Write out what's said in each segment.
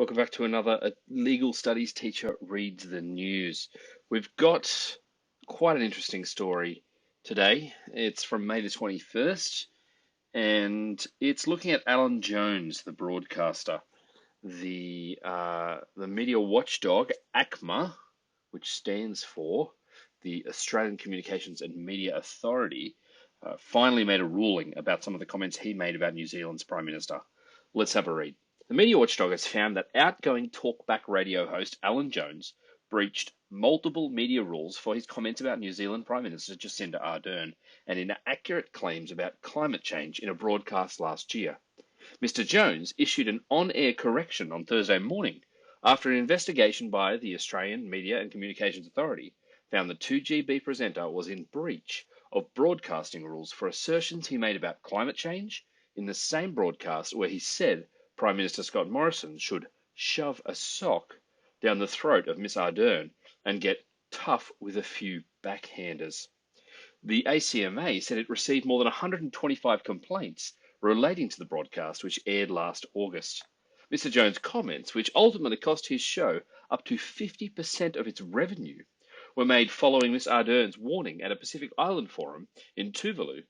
Welcome back to another legal studies teacher reads the news. We've got quite an interesting story today. It's from May the 21st, and it's looking at Alan Jones, the broadcaster. The media watchdog, ACMA, which stands for the Australian Communications and Media Authority, finally made a ruling about some of the comments he made about New Zealand's Prime Minister. Let's have a read. The media watchdog has found that outgoing talkback radio host Alan Jones breached multiple media rules for his comments about New Zealand Prime Minister Jacinda Ardern and inaccurate claims about climate change in a broadcast last year. Mr. Jones issued an on-air correction on Thursday morning after an investigation by the Australian Media and Communications Authority found the 2GB presenter was in breach of broadcasting rules for assertions he made about climate change in the same broadcast where he said Prime Minister Scott Morrison should shove a sock down the throat of Miss Ardern and get tough with a few backhanders. The ACMA said it received more than 125 complaints relating to the broadcast, which aired last August. Mr. Jones' comments, which ultimately cost his show up to 50% of its revenue, were made following Miss Ardern's warning at a Pacific Island forum in Tuvalu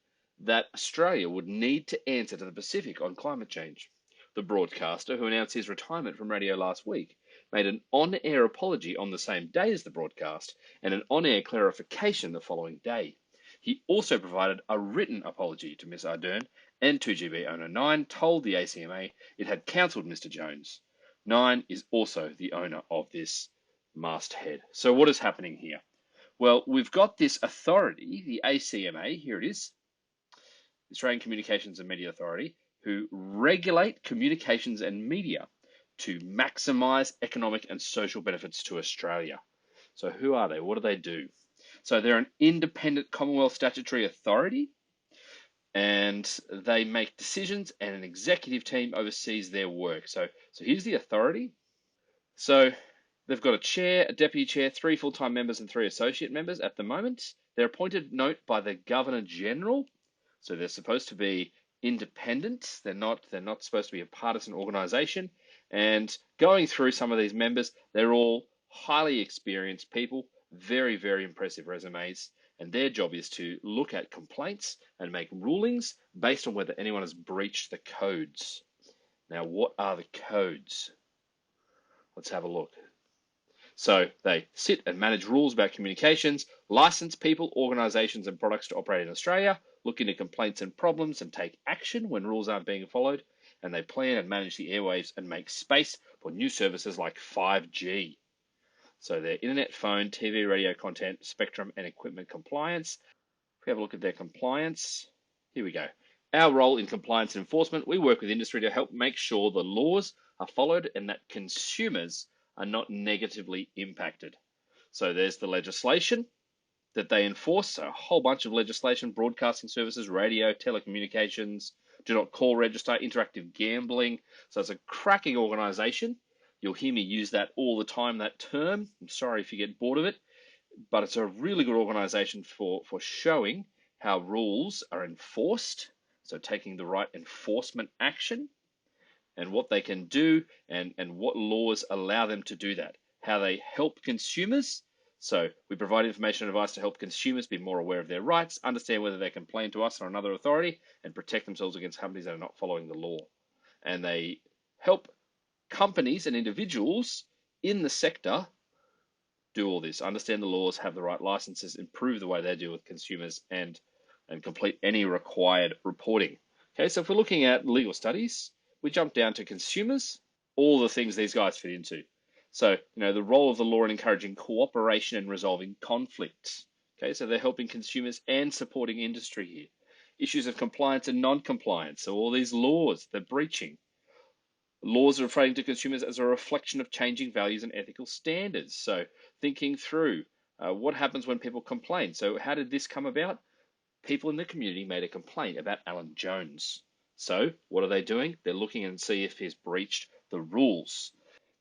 that Australia would need to answer to the Pacific on climate change. The broadcaster, who announced his retirement from radio last week, made an on-air apology on the same day as the broadcast and an on-air clarification the following day. He also provided a written apology to Ms. Ardern, and 2GB owner Nine told the ACMA it had counselled Mr. Jones. Nine is also the owner of this masthead. So what is happening here? Well, we've got this authority, the ACMA, here it is, the Australian Communications and Media Authority, who regulate communications and media to maximise economic and social benefits to Australia. So who are they? What do they do? So they're an independent Commonwealth statutory authority, and they make decisions, and an executive team oversees their work. So here's the authority. So they've got a chair, a deputy chair, 3 full-time members, and 3 associate members at the moment. They're appointed, note, by the Governor General. So they're supposed to be independent. They're not supposed to be a partisan organisation. And going through some of these members, they're all highly experienced people, very, very impressive resumes. And their job is to look at complaints and make rulings based on whether anyone has breached the codes. Now, what are the codes? Let's have a look. So they sit and manage rules about communications, license people, organisations and products to operate in Australia, look into complaints and problems and take action when rules aren't being followed, and they plan and manage the airwaves and make space for new services like 5G. So their internet, phone, TV, radio content, spectrum and equipment compliance. If we have a look at their compliance, here we go. Our role in compliance and enforcement, we work with industry to help make sure the laws are followed and that consumers are not negatively impacted. So there's the legislation that they enforce, a whole bunch of legislation, broadcasting services, radio, telecommunications, do not call register, interactive gambling. So it's a cracking organisation. You'll hear me use that all the time, that term. I'm sorry if you get bored of it, but it's a really good organisation for showing how rules are enforced, so taking the right enforcement action, and what they can do and what laws allow them to do that, how they help consumers. So we provide information and advice to help consumers be more aware of their rights, understand whether they complain to us or another authority, and protect themselves against companies that are not following the law. And they help companies and individuals in the sector do all this, understand the laws, have the right licenses, improve the way they deal with consumers, and complete any required reporting. Okay, so if we're looking at legal studies, we jump down to consumers, all the things these guys fit into. So, the role of the law in encouraging cooperation and resolving conflicts. Okay, so they're helping consumers and supporting industry here. Issues of compliance and non-compliance, so all these laws they're breaching. Laws are referring to consumers as a reflection of changing values and ethical standards. So thinking through what happens when people complain. So how did this come about? People in the community made a complaint about Alan Jones. So what are they doing? They're looking and see if he's breached the rules.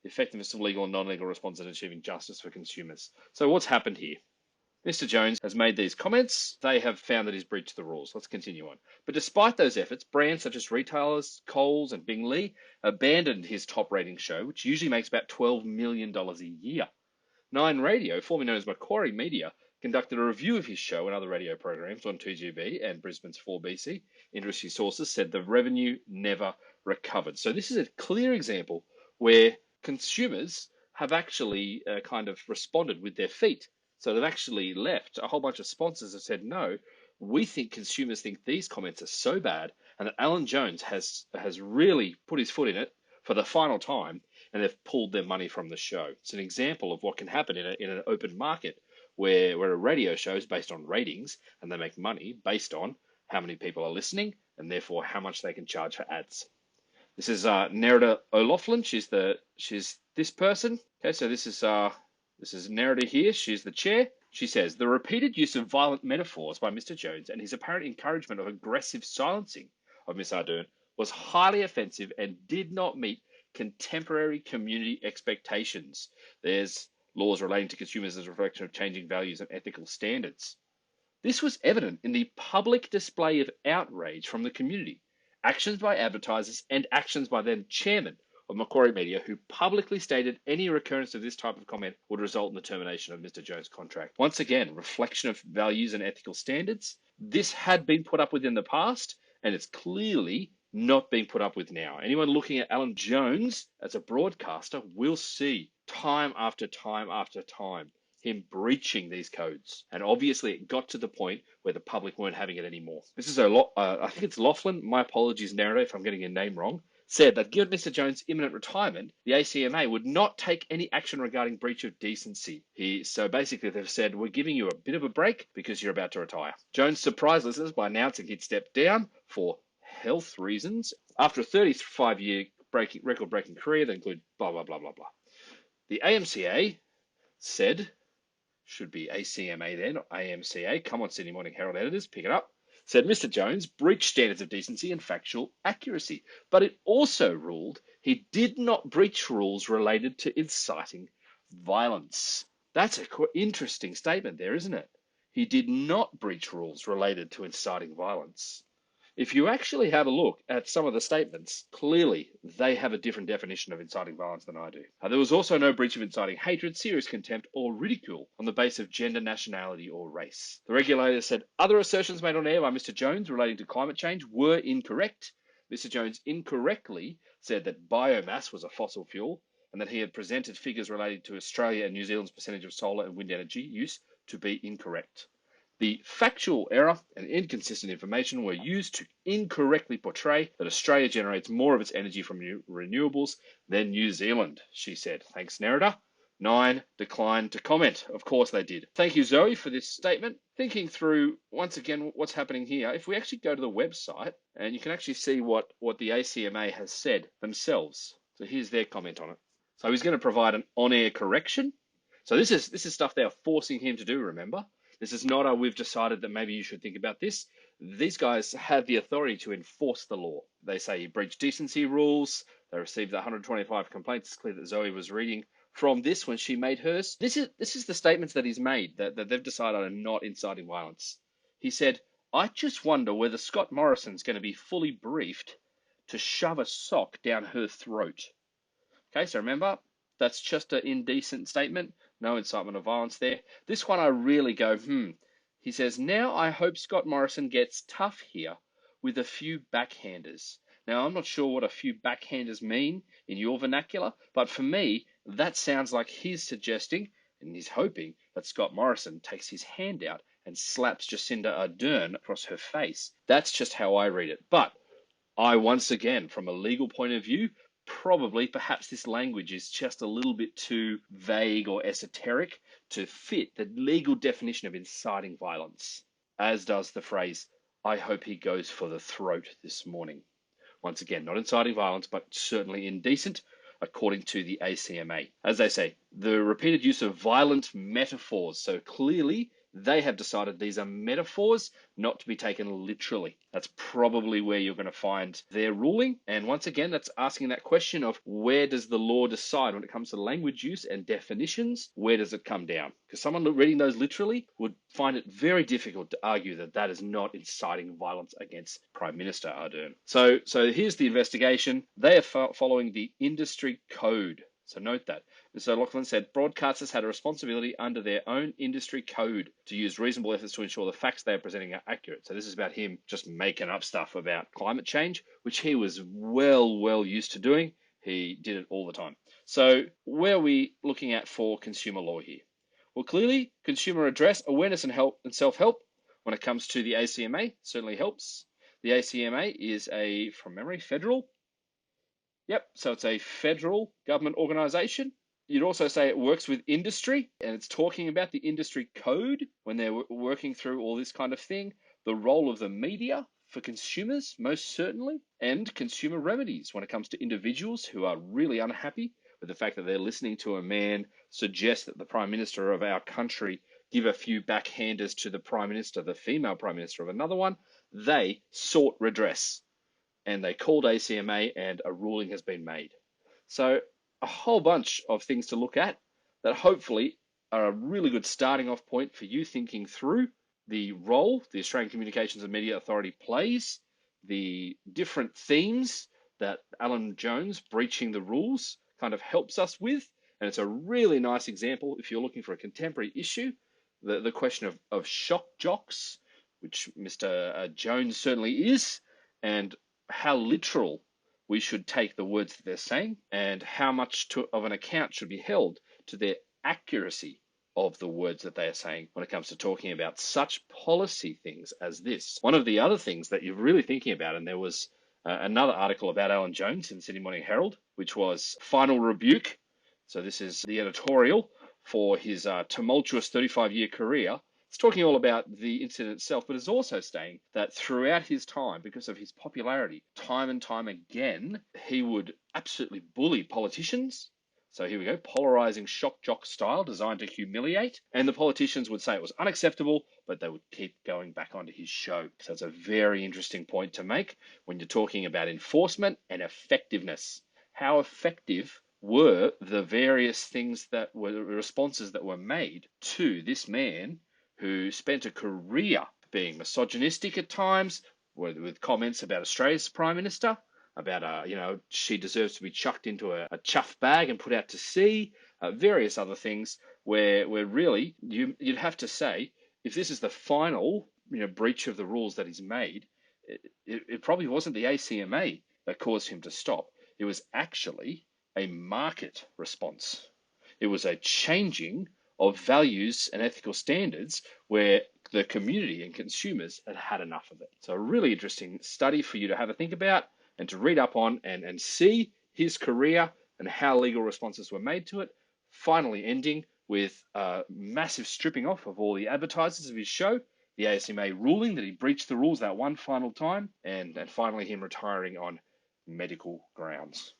The effectiveness of legal and non-legal response in achieving justice for consumers. So what's happened here? Mr. Jones has made these comments. They have found that he's breached the rules. Let's continue on. But despite those efforts, brands such as retailers, Coles and Bing Lee abandoned his top rating show, which usually makes about $12 million a year. Nine Radio, formerly known as Macquarie Media, conducted a review of his show and other radio programs on 2GB and Brisbane's 4BC. Industry sources said the revenue never recovered. So this is a clear example where consumers have actually kind of responded with their feet. So they've actually left. A whole bunch of sponsors have said, no, we think consumers think these comments are so bad and that Alan Jones has really put his foot in it for the final time, and they've pulled their money from the show. It's an example of what can happen in an open market where a radio show is based on ratings and they make money based on how many people are listening and therefore how much they can charge for ads. This is Nerida O'Loughlin. She's this person. Okay, so this is Nerida here. She's the chair. She says the repeated use of violent metaphors by Mr. Jones and his apparent encouragement of aggressive silencing of Ms. Ardern was highly offensive and did not meet contemporary community expectations. There's laws relating to consumers as a reflection of changing values and ethical standards. This was evident in the public display of outrage from the community, actions by advertisers and actions by then chairman of Macquarie Media, who publicly stated any recurrence of this type of comment would result in the termination of Mr. Jones' contract. Once again, reflection of values and ethical standards. This had been put up with in the past, and it's clearly not being put up with now. Anyone looking at Alan Jones as a broadcaster will see time after time after time him breaching these codes. And obviously it got to the point where the public weren't having it anymore. This is I think it's Loughlin, my apologies, narrator, if I'm getting your name wrong, said that given Mr. Jones' imminent retirement, the ACMA would not take any action regarding breach of decency. So basically they've said, we're giving you a bit of a break because you're about to retire. Jones surprised listeners by announcing he'd stepped down for health reasons after a 35-year record-breaking career that included blah, blah, blah, blah, blah. The AMCA said, should be ACMA then, or AMCA, come on Sydney Morning Herald editors, pick it up, said Mr. Jones breached standards of decency and factual accuracy, but it also ruled he did not breach rules related to inciting violence. That's an interesting statement there, isn't it? He did not breach rules related to inciting violence. If you actually have a look at some of the statements, clearly they have a different definition of inciting violence than I do. There was also no breach of inciting hatred, serious contempt, or ridicule on the basis of gender, nationality, or race. The regulator said other assertions made on air by Mr. Jones relating to climate change were incorrect. Mr. Jones incorrectly said that biomass was a fossil fuel and that he had presented figures relating to Australia and New Zealand's percentage of solar and wind energy use to be incorrect. The factual error and inconsistent information were used to incorrectly portray that Australia generates more of its energy from renewables than New Zealand, she said. Thanks, Nerida. 9 declined to comment. Of course they did. Thank you, Zoe, for this statement. Thinking through, once again, what's happening here. If we actually go to the website, and you can actually see what the ACMA has said themselves. So here's their comment on it. So he's going to provide an on-air correction. So this is stuff they are forcing him to do, remember? This is not we've decided that maybe you should think about this. These guys have the authority to enforce the law. They say he breached decency rules. They received 125 complaints. It's clear that Zoe was reading from this when she made hers. This is the statements that he's made, that they've decided are not inciting violence. He said, I just wonder whether Scott Morrison's going to be fully briefed to shove a sock down her throat. Okay, so remember, that's just an indecent statement. No incitement of violence there. This one I really go, He says, now I hope Scott Morrison gets tough here with a few backhanders. Now, I'm not sure what a few backhanders mean in your vernacular, but for me, that sounds like he's suggesting, and he's hoping, that Scott Morrison takes his hand out and slaps Jacinda Ardern across her face. That's just how I read it. But I, once again, from a legal point of view, perhaps this language is just a little bit too vague or esoteric to fit the legal definition of inciting violence, as does the phrase, I hope he goes for the throat this morning. Once again, not inciting violence, but certainly indecent, according to the ACMA. As they say, the repeated use of violent metaphors. So clearly, They have decided these are metaphors, not to be taken literally. That's probably where you're going to find their ruling. And once again, that's asking that question of where does the law decide when it comes to language use and definitions? Where does it come down? Because someone reading those literally would find it very difficult to argue that that is not inciting violence against Prime Minister Ardern. So here's the investigation. They are following the industry code. So note that. So Lachlan said, broadcasters had a responsibility under their own industry code to use reasonable efforts to ensure the facts they are presenting are accurate. So this is about him just making up stuff about climate change, which he was well used to doing. He did it all the time. So where are we looking at for consumer law here? Well, clearly, consumer address, awareness and help and self-help when it comes to the ACMA certainly helps. The ACMA is from memory, federal. Yep, so it's a federal government organization. You'd also say it works with industry, and it's talking about the industry code when they're working through all this kind of thing, the role of the media for consumers, most certainly, and consumer remedies when it comes to individuals who are really unhappy with the fact that they're listening to a man suggest that the Prime Minister of our country give a few backhanders to the Prime Minister, the female Prime Minister of another one. They sought redress and they called ACMA and a ruling has been made. So a whole bunch of things to look at that hopefully are a really good starting off point for you thinking through the role the Australian Communications and Media Authority plays, the different themes that Alan Jones breaching the rules kind of helps us with. And it's a really nice example if you're looking for a contemporary issue, the question of shock jocks, which Mr. Jones certainly is, and how literal we should take the words that they're saying and how much of an account should be held to their accuracy of the words that they are saying when it comes to talking about such policy things as this. One of the other things that you're really thinking about, and there was another article about Alan Jones in the Sydney Morning Herald, which was Final Rebuke. So this is the editorial for his tumultuous 35-year career. It's talking all about the incident itself, but it's also saying that throughout his time, because of his popularity, time and time again, he would absolutely bully politicians. So here we go, polarizing shock jock style designed to humiliate. And the politicians would say it was unacceptable, but they would keep going back onto his show. So it's a very interesting point to make when you're talking about enforcement and effectiveness. How effective were the various things that were responses that were made to this man who spent a career being misogynistic at times, with comments about Australia's Prime Minister, about, she deserves to be chucked into a chuff bag and put out to sea, various other things where really you'd have to say, if this is the final, breach of the rules that he's made, it probably wasn't the ACMA that caused him to stop. It was actually a market response. It was a changing of values and ethical standards where the community and consumers had had enough of it. So a really interesting study for you to have a think about and to read up on and see his career and how legal responses were made to it. Finally ending with a massive stripping off of all the advertisers of his show, the ACMA ruling that he breached the rules that one final time, and finally him retiring on medical grounds.